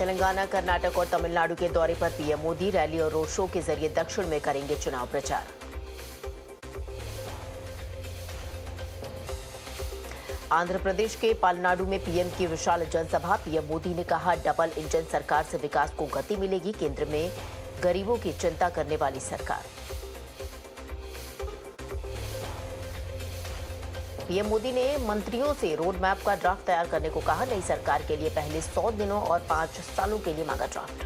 तेलंगाना, कर्नाटक और तमिलनाडु के दौरे पर पीएम मोदी रैली और रोड शो के जरिए दक्षिण में करेंगे चुनाव प्रचार। आंध्र प्रदेश के पालनाडु में पीएम की विशाल जनसभा। पीएम मोदी ने कहा, डबल इंजन सरकार से विकास को गति मिलेगी, केंद्र में गरीबों की चिंता करने वाली सरकार। पीएम मोदी ने मंत्रियों से रोड मैप का ड्राफ्ट तैयार करने को कहा। नई सरकार के लिए पहले 100 दिनों और 5 सालों के लिए मांगा ड्राफ्ट।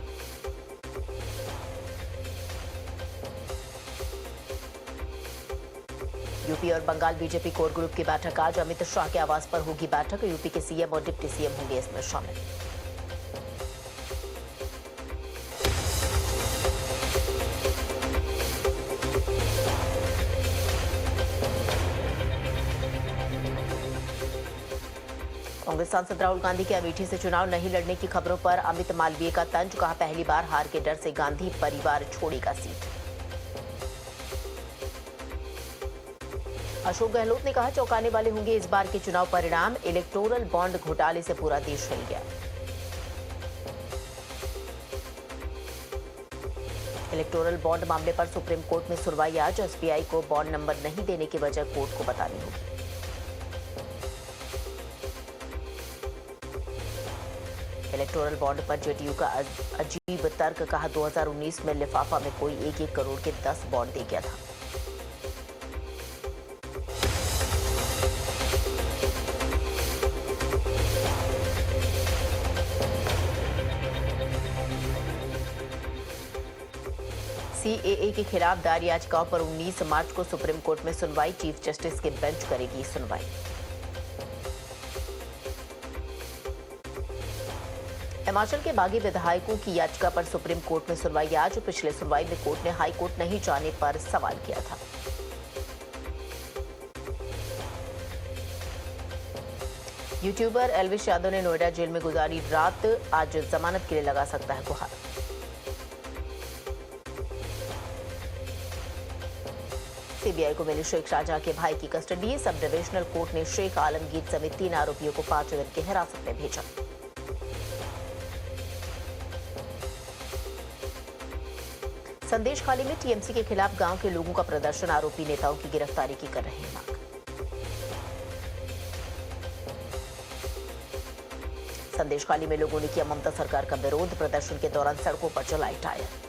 यूपी और बंगाल बीजेपी कोर ग्रुप की बैठक आज। अमित शाह के आवास पर होगी बैठक। यूपी के सीएम और डिप्टी सीएम होंगे इसमें शामिल। कांग्रेस सांसद राहुल गांधी के अमेठी से चुनाव नहीं लड़ने की खबरों पर अमित मालवीय का तंज। कहा, पहली बार हार के डर से गांधी परिवार छोड़ेगा सीट। अशोक गहलोत ने कहा, चौंकाने वाले होंगे इस बार के चुनाव परिणाम। इलेक्टोरल बॉन्ड घोटाले से पूरा देश हिल गया। इलेक्टोरल बॉन्ड मामले पर सुप्रीम कोर्ट में सुनवाई आज। एसबीआई को बॉन्ड नंबर नहीं देने की वजह कोर्ट को बतानी होगी। इलेक्टोरल बॉन्ड पर जेडीयू का अजीब तर्क। कहा, 2019 में लिफाफा में कोई 1-1 करोड़ के 10 बॉन्ड दे गया था। सीएए के खिलाफ दायर याचिकाओं पर 19 मार्च को सुप्रीम कोर्ट में सुनवाई। चीफ जस्टिस के बेंच करेगी सुनवाई। हिमाचल के बागी विधायकों की याचिका पर सुप्रीम कोर्ट में सुनवाई आज। पिछले सुनवाई में कोर्ट ने हाई कोर्ट नहीं जाने पर सवाल किया था। यूट्यूबर एल्विश यादव ने नोएडा जेल में गुजारी रात। आज जमानत के लिए लगा सकता है गुहार। सीबीआई को मिली शेख शाहजहां के भाई की कस्टडी। सब डिविजनल कोर्ट ने शेख आलमगीर समेत 3 आरोपियों को 5 दिन की हिरासत में भेजा। संदेश खाली में टीएमसी के खिलाफ गांव के लोगों का प्रदर्शन। आरोपी नेताओं की गिरफ्तारी की कर रहे हैं मांग। संदेश खाली में लोगों ने किया ममता सरकार का विरोध। प्रदर्शन के दौरान सड़कों पर चलाए टायर।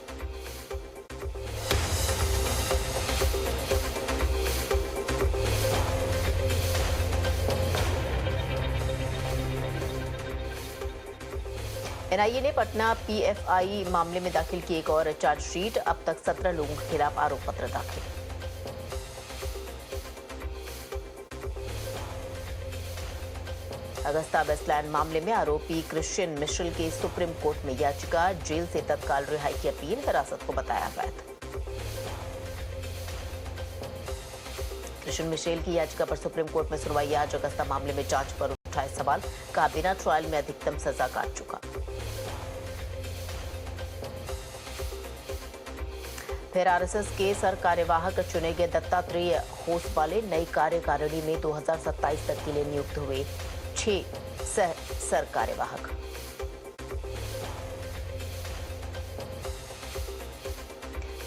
एनआईए ने पटना पीएफआई मामले में दाखिल की एक और चार्जशीट। अब तक 17 लोगों के खिलाफ आरोप पत्र दाखिल। अगस्ता वेस्टलैंड मामले में आरोपी क्रिश्चियन मिशेल की सुप्रीम कोर्ट में याचिका। जेल से तत्काल रिहाई की अपील। हिरासत को बताया अवैध। क्रिश्चियन मिशेल की याचिका पर सुप्रीम कोर्ट में सुनवाई आज। अगस्ता मामले में जांच पर उठाए सवाल। कहा, बिना ट्रायल में अधिकतम सजा काट चुका। फिर आरएसएस के सर कार्यवाहक चुने गए दत्तात्रेय होसबाले। नई कार्यकारिणी में 2027 तक के लिए नियुक्त हुए 6 सर कार्यवाहक।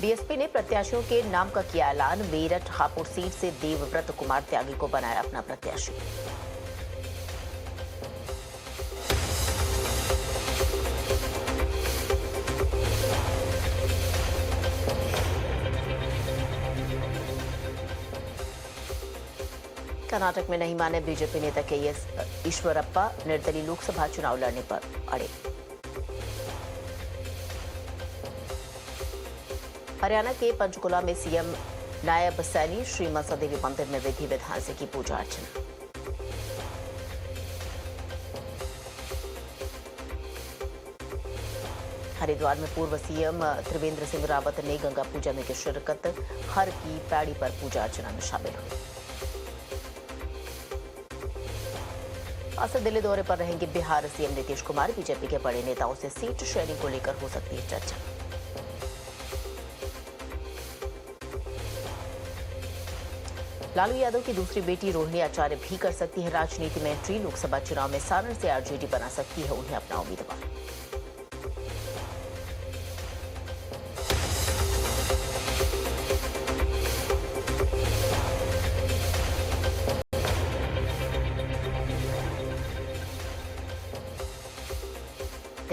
बीएसपी ने प्रत्याशियों के नाम का किया ऐलान। मेरठ हापुड़ सीट से देवव्रत कुमार त्यागी को बनाया अपना प्रत्याशी। कर्नाटक में नहीं माने बीजेपी नेता केएस ईश्वरप्पा। निर्दलीय लोकसभा चुनाव लड़ने पर अड़े। हरियाणा के पंचकुला में सीएम नायब सैनी श्री मनसा देवी मंदिर में विधि विधान से की पूजा अर्चना। हरिद्वार में पूर्व सीएम त्रिवेंद्र सिंह रावत ने गंगा पूजा में की शिरकत। हर की पैड़ी पर पूजा अर्चना में शामिल हुए। आज से दिल्ली दौरे पर रहेंगे बिहार सीएम नीतीश कुमार। बीजेपी के बड़े नेताओं से सीट शेयरिंग को लेकर हो सकती है चर्चा। लालू यादव की दूसरी बेटी रोहिणी आचार्य भी कर सकती है राजनीति में एंट्री। लोकसभा चुनाव में सारण से आरजेडी बना सकती है उन्हें अपना उम्मीदवार।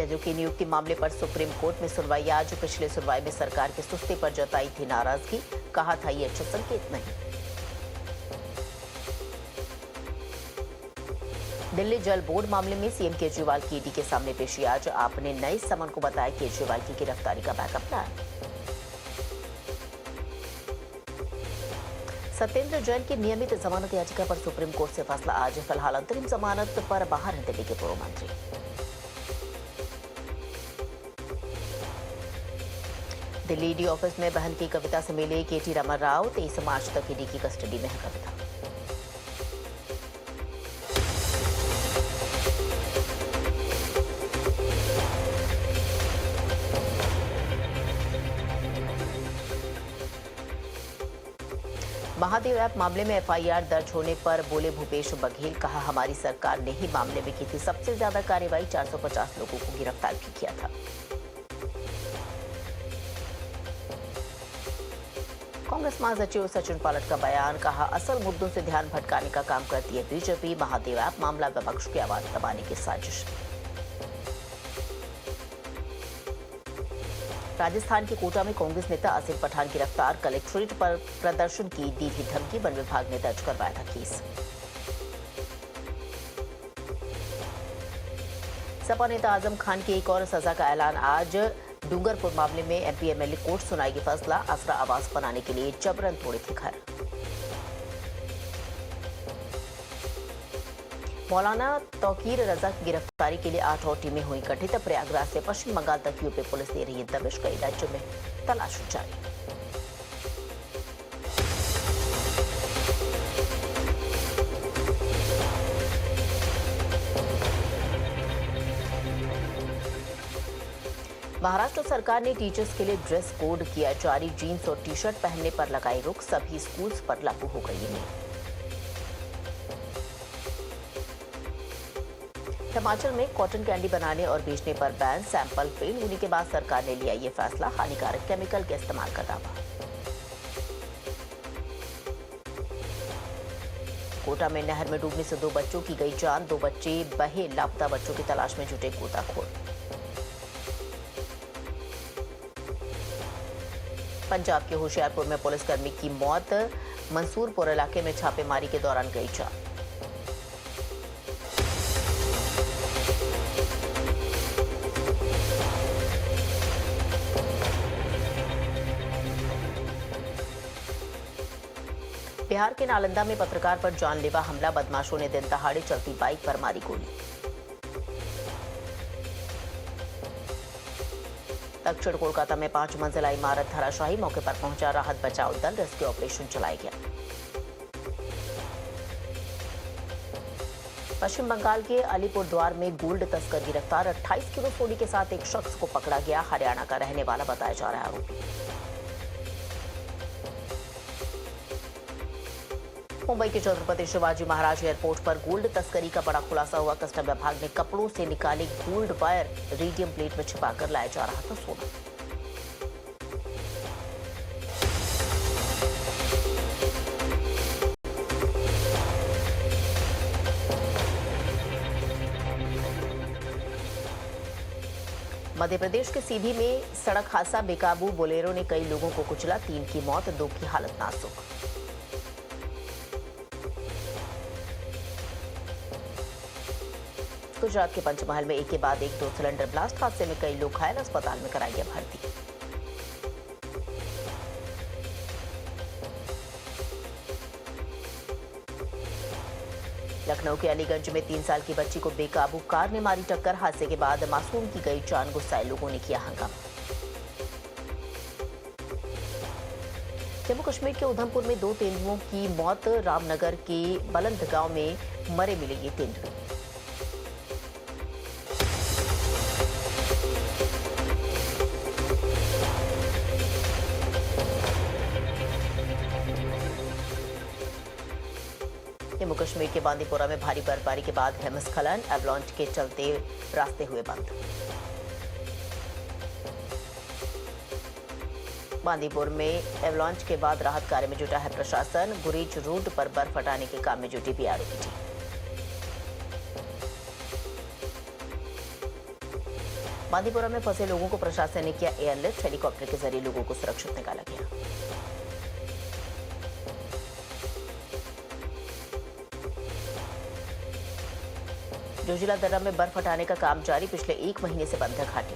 जजों की नियुक्ति मामले पर सुप्रीम कोर्ट में सुनवाई आज। पिछले सुनवाई में सरकार की सुस्ती पर जताई थी नाराजगी, कहा था ये अच्छा संकेत नहीं। दिल्ली जल बोर्ड मामले में सीएम केजरीवाल की ईडी के सामने पेशी आज। आपने नए समन को बताया केजरीवाल की गिरफ्तारी का बैकअप प्लान। सत्येंद्र जैन की नियमित जमानत याचिका पर सुप्रीम कोर्ट से फैसला आज। फिलहाल अंतरिम जमानत पर बाहर हैं दिल्ली के पूर्व मंत्री। दिल्ली ईडी ऑफिस में बहन की कविता से मिले केटी रमन राव। 23 मार्च तक ईडी की कस्टडी में है कविता। महादेव ऐप मामले में एफआईआर दर्ज होने पर बोले भूपेश बघेल, कहा हमारी सरकार ने ही मामले में की थी सबसे ज्यादा कार्रवाई। 450 लोगों को गिरफ्तार भी किया था। कांग्रेस महासचिव सचिन पायलट का बयान, कहा असल मुद्दों से ध्यान भटकाने का काम करती है बीजेपी। महादेव ऐप मामला विपक्ष की आवाज दबाने की साजिश। राजस्थान के कोटा में कांग्रेस नेता असीम पठान गिरफ्तार। कलेक्ट्रेट पर प्रदर्शन की दी थी धमकी। वन विभाग ने दर्ज करवाया था केस। सपा नेता आजम खान की एक और सजा का ऐलान आज। डूंगरपुर मामले में एमपी एमएलए कोर्ट सुनाएगी फैसला। आसरा आवास बनाने के लिए जबरन तोड़े थे घर। मौलाना तौकीर रजा की गिरफ्तारी के लिए 8 और टीमें हुई गठित। प्रयागराज से पश्चिम बंगाल तक यूपी पुलिस दे रही है दबिश। कई राज्यों में तलाश जारी। महाराष्ट्र सरकार ने टीचर्स के लिए ड्रेस कोड किया जारी। जीन्स और टी शर्ट पहनने पर लगाई रोक। सभी स्कूल्स पर लागू हो गई है। हिमाचल में कॉटन कैंडी बनाने और बेचने पर बैन। सैंपल फेल होने के बाद सरकार ने लिया ये फैसला। हानिकारक केमिकल के इस्तेमाल का दावा। कोटा में नहर में डूबने से 2 बच्चों की गई जान। 2 बच्चे बहे। लापता बच्चों की तलाश में जुटे गोताखोर। पंजाब के होशियारपुर में पुलिसकर्मी की मौत। मंसूरपुर इलाके में छापेमारी के दौरान गई जान। बिहार के नालंदा में पत्रकार पर जानलेवा हमला। बदमाशों ने दिन दहाड़े चलती बाइक पर मारी गोली। दक्षिण कोलकाता में 5 मंजिला इमारत धराशायी। मौके पर पहुंचा राहत बचाव दल। रेस्क्यू ऑपरेशन चलाया गया। पश्चिम बंगाल के अलीपुरद्वार में गोल्ड तस्कर गिरफ्तार। 28 किलो सोने के साथ एक शख्स को पकड़ा गया। हरियाणा का रहने वाला बताया जा रहा है आरोपी। मुंबई के छत्रपति शिवाजी महाराज एयरपोर्ट पर गोल्ड तस्करी का बड़ा खुलासा हुआ। कस्टम विभाग ने कपड़ों से निकाले गोल्ड वायर रेडियम प्लेट में छिपाकर लाया जा रहा था सोना। मध्य प्रदेश के सीधी में सड़क हादसा। बेकाबू बोलेरो ने कई लोगों को कुचला। 3 की मौत, 2 की हालत नाजुक। गुजरात के पंचमहल में एक के बाद एक 2 सिलेंडर ब्लास्ट। हादसे में कई लोग घायल। अस्पताल में कराई गई भर्ती। लखनऊ के अलीगंज में 3 साल की बच्ची को बेकाबू कार ने मारी टक्कर। हादसे के बाद मासूम की गई जान। गुस्साए लोगों ने किया हंगामा। जम्मू कश्मीर के उधमपुर में 2 तेंदुओं की मौत। रामनगर के बलंद गांव में मरे मिले ये तेंदुए। जम्मू कश्मीर के बांदीपोरा में भारी बर्फबारी के बाद हिमस्खलन। एवलांच के चलते रास्ते हुए बंद। बांदीपुर में एवलांच के बाद राहत कार्य में जुटा है प्रशासन। गुरीच रोड पर बर्फ हटाने के काम में जुटी बीआरओ की टीम। बांदीपुरा में फंसे लोगों को प्रशासन ने किया एयरलिफ्ट, हेलीकॉप्टर के जरिए लोगों को सुरक्षित निकाला गया। जोजिला दर्रा में बर्फ हटाने का काम जारी, पिछले 1 महीने से बंद है घाटी।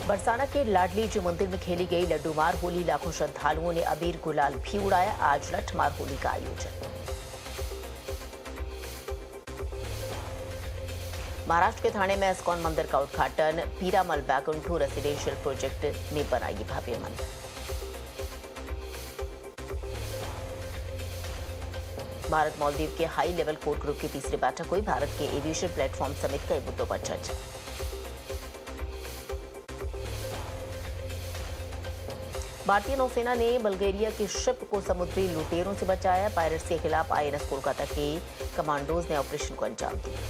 बरसाना के लाडली जी मंदिर में खेली गई लड्डू मार होली, लाखों श्रद्धालुओं ने अबीर गुलाल भी उड़ाया। आज लठ मार होली का आयोजन। महाराष्ट्र के ठाणे में इस्कॉन मंदिर का उद्घाटन, पीरामल बैकुंठू रेसिडेंशियल प्रोजेक्ट में बनाई भव्य मंदिर। भारत मालदीव के हाई लेवल कोर ग्रुप की तीसरी बैठक हुई। भारत के एविएशन प्लेटफॉर्म समेत कई मुद्दों पर चर्चा। भारतीय नौसेना ने बल्गेरिया की शिप को समुद्री लुटेरों से बचाया। पायरेट्स के खिलाफ आईएनएस कोलकाता के कमांडोज ने ऑपरेशन को अंजाम दिया।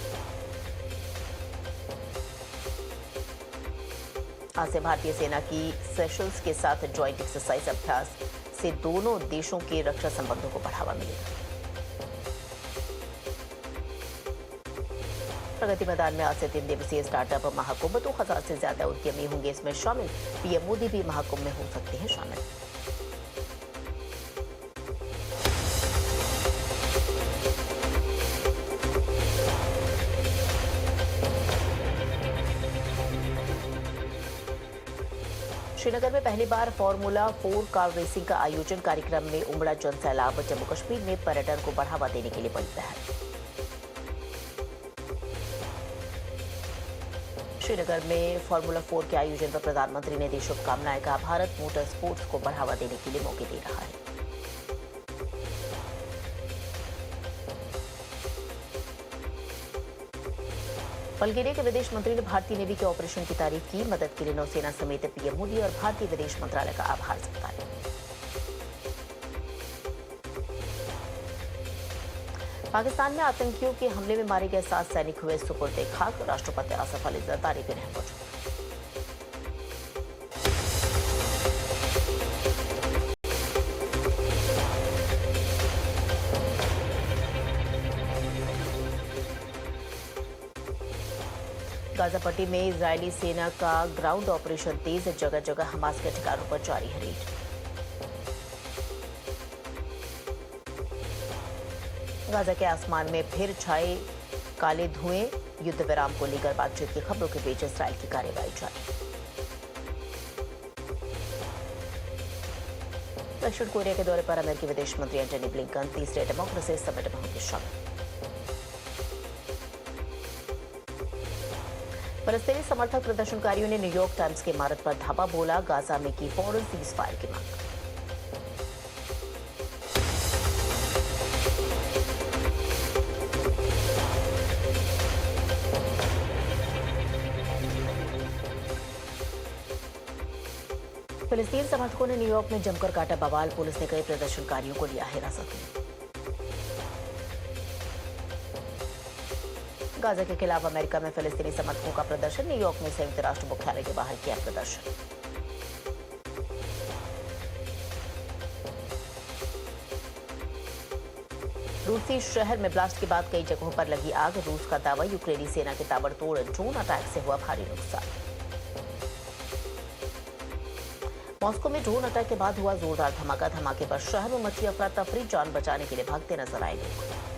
आज से भारतीय सेना की सेशल्स के साथ ज्वाइंट एक्सरसाइज अभ्यास से दोनों देशों के रक्षा संबंधों को बढ़ावा मिलेगा। प्रगति मैदान में आज से 3 दिवसीय स्टार्टअप महाकुंभ, 2000 से ज्यादा उद्यमी होंगे इसमें शामिल। पीएम मोदी भी महाकुंभ में हो सकते हैं शामिल। श्रीनगर में पहली बार फॉर्मूला 4 कार रेसिंग का आयोजन, कार्यक्रम में उमड़ा जन सैलाब। जम्मू कश्मीर में पर्यटन को बढ़ावा देने के लिए बड़ी पहल। श्रीनगर में फॉर्मूला 4 के आयोजन पर प्रधानमंत्री ने दी शुभकामनाएं। कहा, भारत मोटर स्पोर्ट्स को बढ़ावा देने के लिए मौके दे रहा है। बल्गेरिया के विदेश मंत्री ने भारतीय नेवी के ऑपरेशन की तारीफ की। मदद के लिए नौसेना समेत पीएम मोदी और भारतीय विदेश मंत्रालय का आभार जताया। पाकिस्तान में आतंकियों के हमले में मारे गए 7 सैनिक हुए सुपुर्दे खाक। राष्ट्रपति आसिफ अली जरदारी भी रहे मौजूद। गाजा पट्टी में इजरायली सेना का ग्राउंड ऑपरेशन तेज, जगह जगह हमास के ठिकानों पर जारी है रेड। गाजा के आसमान में फिर छाए काले धुएं, युद्ध विराम को लेकर बातचीत की खबरों के बीच इस्रायल की कार्रवाई जारी। दक्षिण कोरिया के दौरे पर अमेरिकी विदेश मंत्री एंटनी ब्लिंकन तीसरे डेमोक्रेसी समिट में होंगे शामिल। फलस्तीनी समर्थक प्रदर्शनकारियों ने न्यूयॉर्क टाइम्स की इमारत पर धावा बोला। गाजा में की फौरन सीज फायर की मांग। फिलिस्तीन समर्थकों ने न्यूयॉर्क में जमकर काटा बवाल। पुलिस ने कई प्रदर्शनकारियों को लिया हिरासत में। गाजा के खिलाफ अमेरिका में फिलिस्तीनी समर्थकों का प्रदर्शन। न्यूयॉर्क में संयुक्त राष्ट्र मुख्यालय के बाहर किया प्रदर्शन। रूसी शहर में ब्लास्ट के बाद कई जगहों पर लगी आग। रूस का दावा, यूक्रेनी सेना के ताबड़तोड़ ड्रोन अटैक से हुआ भारी नुकसान। मॉस्को में ड्रोन अटैक के बाद हुआ जोरदार धमाका। धमाके पर शहर में मची अफरा तफरी, जान बचाने के लिए भागते नजर आए लोग।